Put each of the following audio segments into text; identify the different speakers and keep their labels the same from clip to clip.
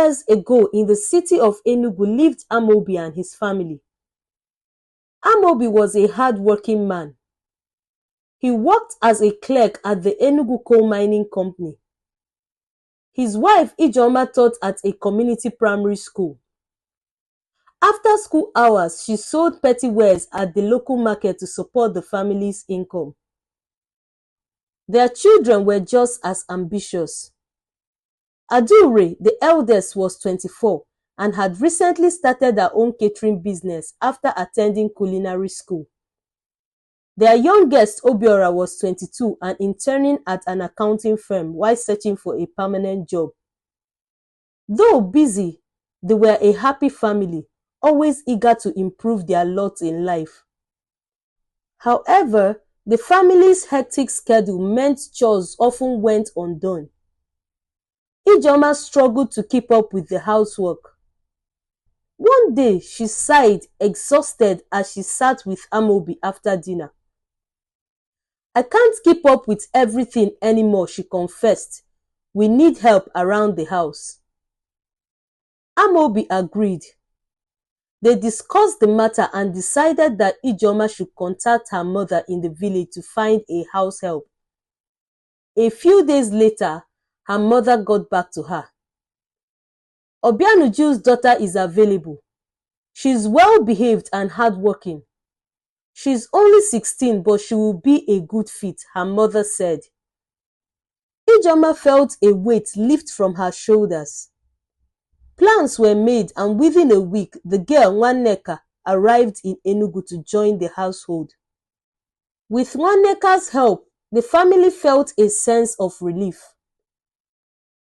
Speaker 1: years ago, in the city of Enugu lived Amobi and his family. Amobi was a hardworking man. He worked as a clerk at the Enugu coal mining company. His wife Ijeoma taught at a community primary school. After school hours, she sold petty wares at the local market to support the family's income. Their children were just as ambitious. Adure, the eldest, was 24 and had recently started her own catering business after attending culinary school. Their youngest, Obiora, was 22 and interning at an accounting firm while searching for a permanent job. Though busy, they were a happy family, always eager to improve their lot in life. However, the family's hectic schedule meant chores often went undone. Ijeoma struggled to keep up with the housework. One day, she sighed, exhausted, as she sat with Amobi after dinner. "I can't keep up with everything anymore," she confessed. "We need help around the house." Amobi agreed. They discussed the matter and decided that Ijeoma should contact her mother in the village to find a house help. A few days later, her mother got back to her. "Obianuju's daughter is available. She's well behaved and hardworking. She's only 16, but she will be a good fit," her mother said. Ijeoma felt a weight lift from her shoulders. Plans were made, and within a week, the girl Nwaneka arrived in Enugu to join the household. With Nwaneka's help, the family felt a sense of relief.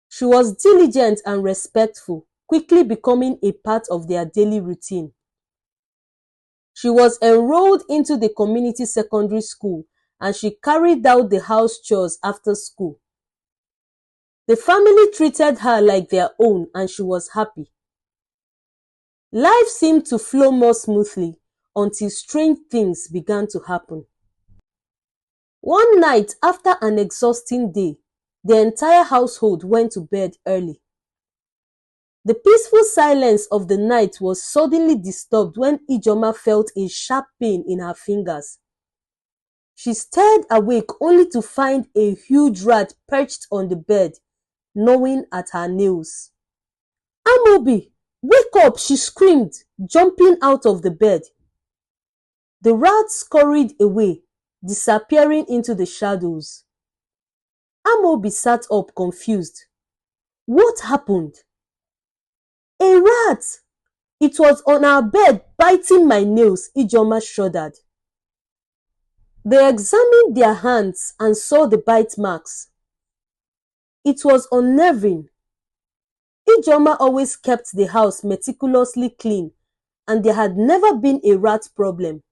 Speaker 1: She was diligent and respectful, quickly becoming a part of their daily routine. She was enrolled into the community secondary school and she carried out the house chores after school. The family treated her like their own and she was happy. Life seemed to flow more smoothly until strange things began to happen. One night, after an exhausting day, the entire household went to bed early. The peaceful silence of the night was suddenly disturbed when Ijeoma felt a sharp pain in her fingers. She stared awake only to find a huge rat perched on the bed, gnawing at her nails. "Amobi, wake up!" she screamed, jumping out of the bed. The rat scurried away, disappearing into the shadows. Amobi sat up confused. What happened? "A rat! It was on our bed biting my nails," Ijeoma shuddered. They examined their hands and saw the bite marks. It was unnerving. Ijeoma always kept the house meticulously clean, and there had never been a rat problem.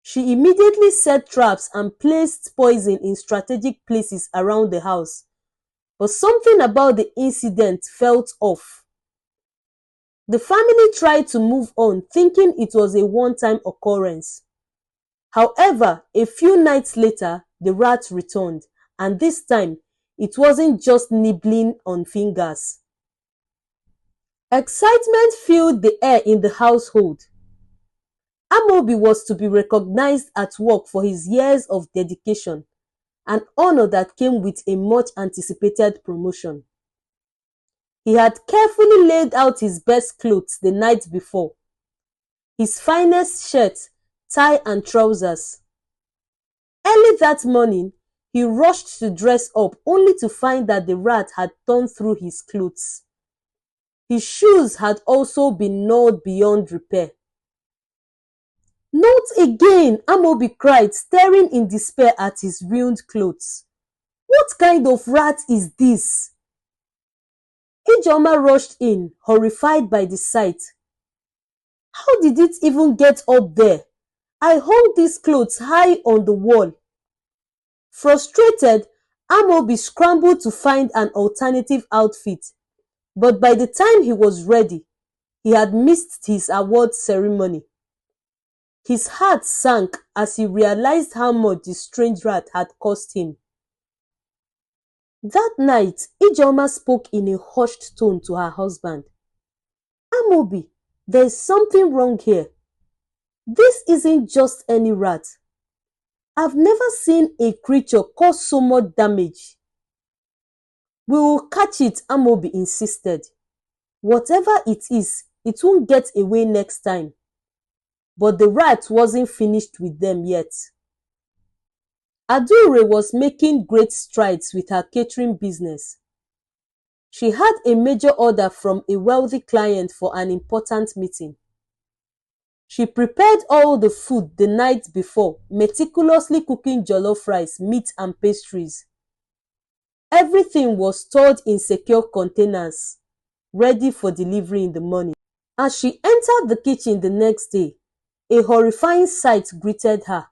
Speaker 1: She immediately set traps and placed poison in strategic places around the house, but something about the incident felt off. The family tried to move on, thinking it was a one-time occurrence. However, a few nights later, the rat returned, and this time, it wasn't just nibbling on fingers. Excitement filled the air in the household. Amobi was to be recognized at work for his years of dedication, an honor that came with a much-anticipated promotion. He had carefully laid out his best clothes the night before, his finest shirt, tie and trousers. Early that morning, he rushed to dress up only to find that the rat had torn through his clothes. His shoes had also been gnawed beyond repair. "Not again!" Amobi cried, staring in despair at his ruined clothes. "What kind of rat is this?" Ijeoma rushed in, horrified by the sight. "How did it even get up there? I hung these clothes high on the wall." Frustrated, Amobi scrambled to find an alternative outfit, but by the time he was ready, he had missed his award ceremony. His heart sank as he realized how much the strange rat had cost him. That night, Ijeoma spoke in a hushed tone to her husband. Amobi, there is something wrong here. This isn't just any rat. I've never seen a creature cause so much damage. We will catch it, Amobi insisted. Whatever it is, it won't get away next time. But the rat wasn't finished with them yet. Adure was making great strides with her catering business. She had a major order from a wealthy client for an important meeting. She prepared all the food the night before, meticulously cooking jollof rice, meat and pastries. Everything was stored in secure containers, ready for delivery in the morning. As she entered the kitchen the next day, a horrifying sight greeted her.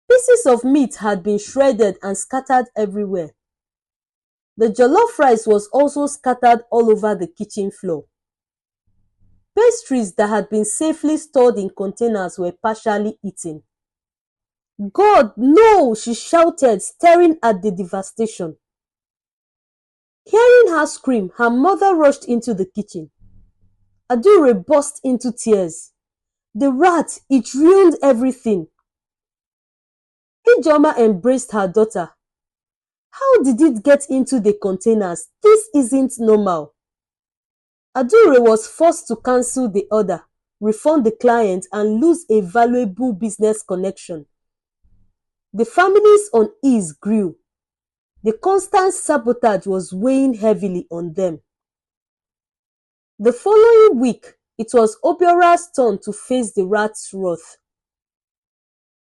Speaker 1: Pieces of meat had been shredded and scattered everywhere. The jollof rice was also scattered all over the kitchen floor. Pastries that had been safely stored in containers were partially eaten. God, no! She shouted, staring at the devastation. Hearing her scream, her mother rushed into the kitchen. Adure burst into tears. The rat, it ruined everything. Ijeoma embraced her daughter. How did it get into the containers? This isn't normal. Adure was forced to cancel the order, refund the client, and lose a valuable business connection. The family's unease grew. The constant sabotage was weighing heavily on them. The following week, it was Obiora's turn to face the rat's wrath.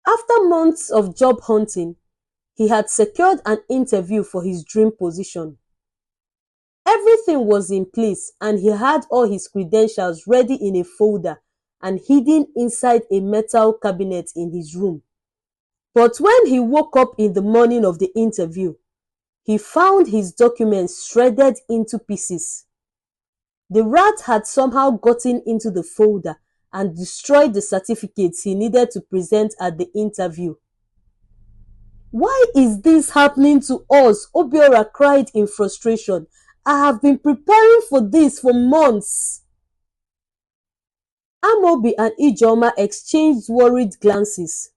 Speaker 1: After months of job hunting, he had secured an interview for his dream position. Everything was in place and he had all his credentials ready in a folder and hidden inside a metal cabinet in his room. But when he woke up in the morning of the interview, he found his documents shredded into pieces. The rat had somehow gotten into the folder and destroyed the certificates he needed to present at the interview. Why is this happening to us? Obiora cried in frustration. I have been preparing for this for months. Amobi and Ijeoma exchanged worried glances.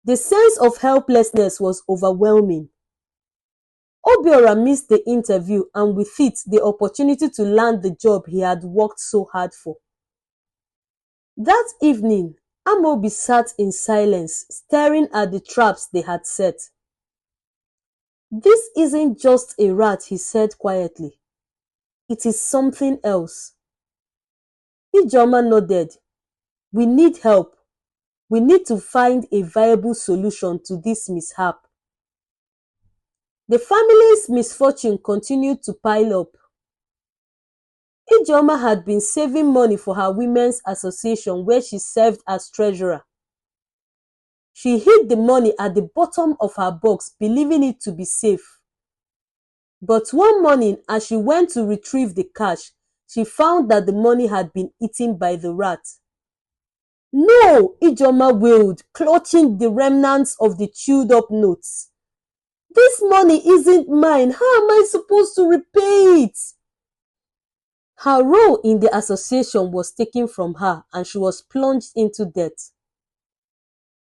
Speaker 1: The sense of helplessness was overwhelming. Obiora missed the interview and with it the opportunity to land the job he had worked so hard for. That evening, Amobi sat in silence, staring at the traps they had set. This isn't just a rat, he said quietly. It is something else. Ijeoma nodded. We need help. We need to find a viable solution to this mishap. The family's misfortune continued to pile up. Ijeoma had been saving money for her women's association where she served as treasurer. She hid the money at the bottom of her box, believing it to be safe. But one morning, as she went to retrieve the cash, she found that the money had been eaten by the rat. No, Ijeoma wailed, clutching the remnants of the chewed-up notes. This money isn't mine. How am I supposed to repay it? Her role in the association was taken from her and she was plunged into debt.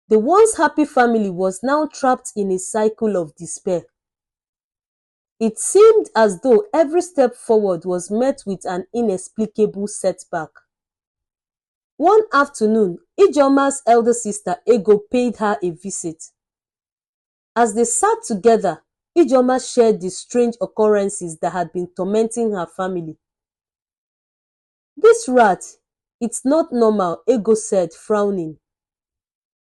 Speaker 1: The once happy family was now trapped in a cycle of despair. It seemed as though every step forward was met with an inexplicable setback. One afternoon, Ijeoma's elder sister Ego paid her a visit. As they sat together, Ijeoma shared the strange occurrences that had been tormenting her family. This rat, it's not normal, Ego said, frowning.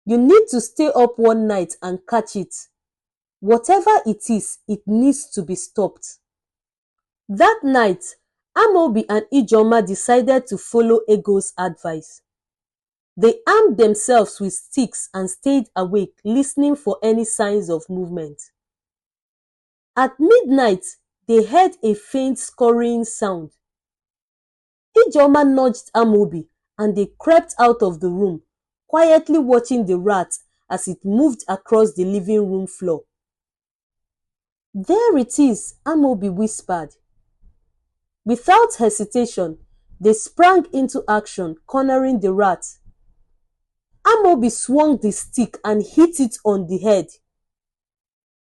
Speaker 1: You need to stay up one night and catch it. Whatever it is, it needs to be stopped. That night, Amobi and Ijeoma decided to follow Ego's advice. They armed themselves with sticks and stayed awake, listening for any signs of movement. At midnight, they heard a faint scurrying sound. Ijeoma nudged Amobi and they crept out of the room, quietly watching the rat as it moved across the living room floor. There it is, Amobi whispered. Without hesitation, they sprang into action, cornering the rat. Amobi swung the stick and hit it on the head.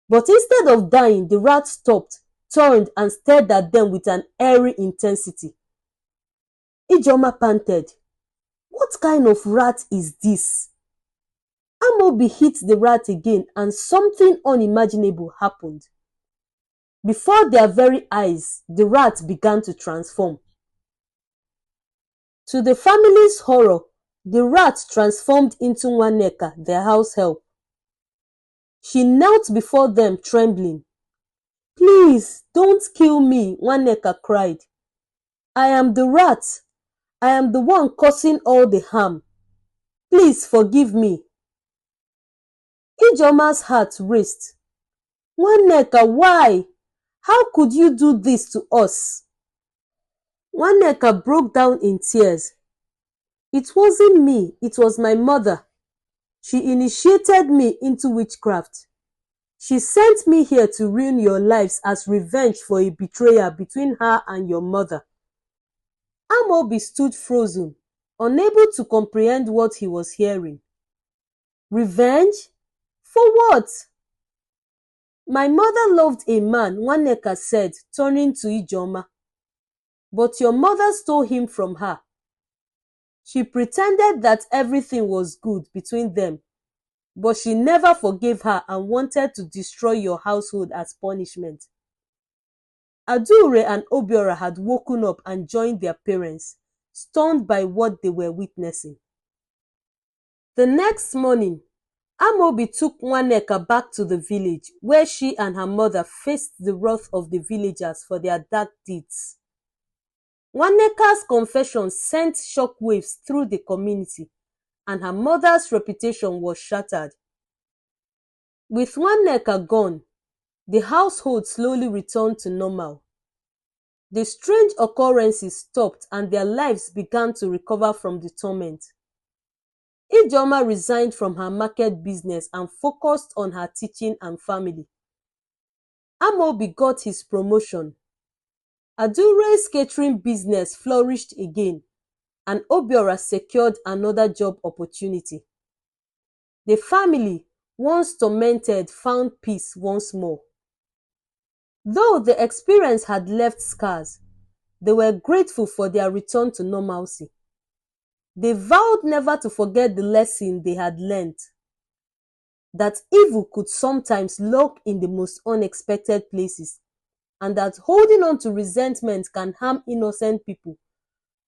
Speaker 1: But instead of dying, the rat stopped, turned, and stared at them with an eerie intensity. Ijeoma panted. What kind of rat is this? Amobi hit the rat again and something unimaginable happened. Before their very eyes, the rat began to transform. To the family's horror, the rat transformed into Nwaneka, their house help. She knelt before them, trembling. Please, don't kill me, Nwaneka cried. I am the rat. I am the one causing all the harm. Please forgive me. Ijeoma's heart raced. Nwaneka, why? How could you do this to us? Nwaneka broke down in tears. It wasn't me, it was my mother. She initiated me into witchcraft. She sent me here to ruin your lives as revenge for a betrayal between her and your mother. Amobi stood frozen, unable to comprehend what he was hearing. Revenge? For what? My mother loved a man, Nwaneka said, turning to Ijeoma. But your mother stole him from her. She pretended that everything was good between them, but she never forgave her and wanted to destroy your household as punishment. Adure and Obiora had woken up and joined their parents, stunned by what they were witnessing. The next morning, Amobi took Nwaneka back to the village, where she and her mother faced the wrath of the villagers for their dark deeds. Nwaneka's confession sent shockwaves through the community, and her mother's reputation was shattered. With Nwaneka gone, the household slowly returned to normal. The strange occurrences stopped and their lives began to recover from the torment. Ijeoma resigned from her market business and focused on her teaching and family. Amobi got his promotion. Adure's catering business flourished again, and Obiora secured another job opportunity. The family, once tormented, found peace once more. Though the experience had left scars, they were grateful for their return to normalcy. They vowed never to forget the lesson they had learned, that evil could sometimes lurk in the most unexpected places, and that holding on to resentment can harm innocent people,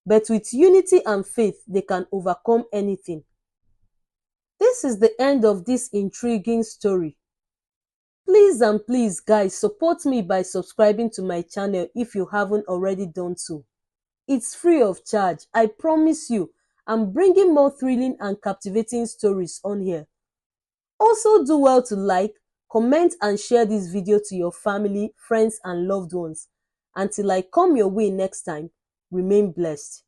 Speaker 1: but with unity and faith, they can overcome anything. This is the end of this intriguing story. Please and please, guys, support me by subscribing to my channel if you haven't already done so. It's free of charge. I promise you, I'm bringing more thrilling and captivating stories on here. Also, do well to like, comment, and share this video to your family, friends, and loved ones. Until I come your way next time, remain blessed.